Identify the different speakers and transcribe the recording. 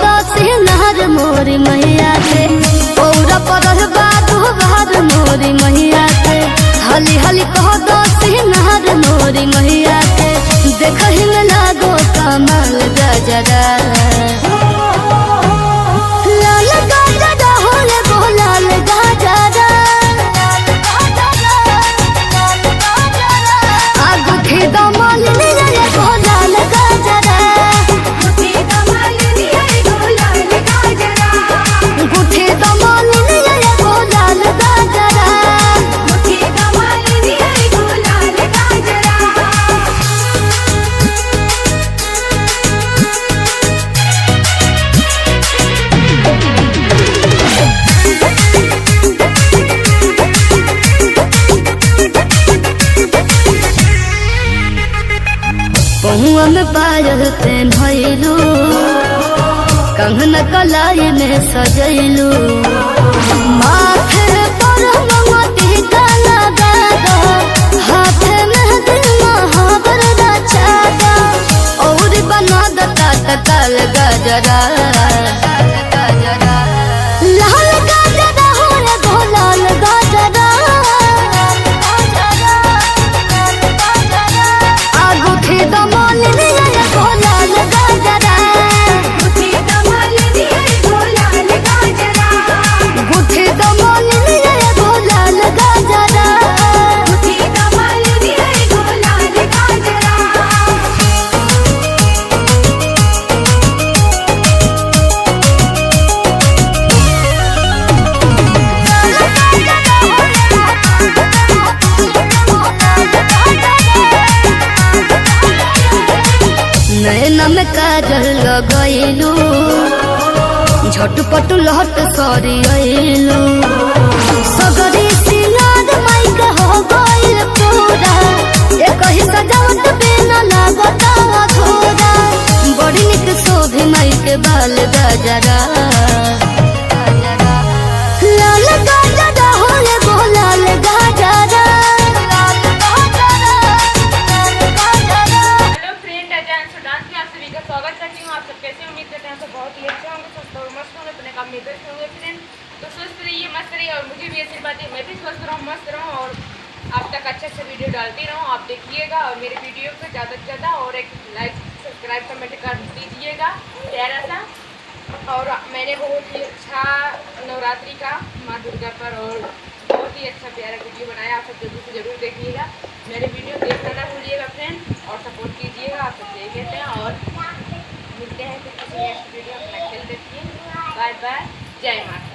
Speaker 1: दो सिनार मोरी मैया के पौरा परल बादू बार मोरी मैया के हली हली कह दो सिनार मोरी मैया के देखहि में लागो कमाल गजरा लाल गजरा होले गो लाल गजरा आगुठी दमल निये गो लाल गजरा गुठी दमल निये गो लाल गजरा पहुआ में पायल पेन्हलू कंगन कलाई में सजैलू माथे पर मोती का लगा दो हाथे में दिल महावर रचा दो और बना दता तकल गजरा लाल गजरा हो रे गो लाल गजरा आगुठी दमल निये गो लाल गजरा गुठी दमल निये गो लाल गजरा नैना में काजल लगैलू झटपट लहट सरियलू सगरी सिंगार माइक हो गइल पूरा एक ही सजावट बिना लागत अधूरा बड़ी निक शोभे माइक बाल गजरा लाल गजरा हो रे गो लाल गजरा
Speaker 2: स्वागत करती हूँ। आप सब कैसे उम्मीद करते हैं तो बहुत ही अच्छे होंगे, स्वस्थ और मस्त होंगे, अपने काम में व्यस्त होंगे फ्रेंड। तो स्वस्थ रहिए, मस्त रहिए और मुझे भी आशीर्वाद दिए मैं भी स्वस्थ रहूँ, मस्त रहूँ और आप तक अच्छा वीडियो डालती रहूँ। आप देखिएगा और मेरे वीडियो को ज़्यादा से ज़्यादा और एक लाइक सब्सक्राइब कमेंट कर दीजिएगा प्यारा सा। और मैंने बहुत ही अच्छा नवरात्रि का माँ दुर्गा पर और बहुत ही अच्छा प्यारा वीडियो बनाया। आप सब जल्दी से ज़रूर देखिएगा, मेरे वीडियो देखना ना भूलिएगा फ्रेंड और सपोर्ट कीजिएगा। आप सब देख लेते हैं और मिलते हैं फिर किसी नेक्स्ट वीडियो में। अपना ख्याल रखिए, बाय बाय, जय माता।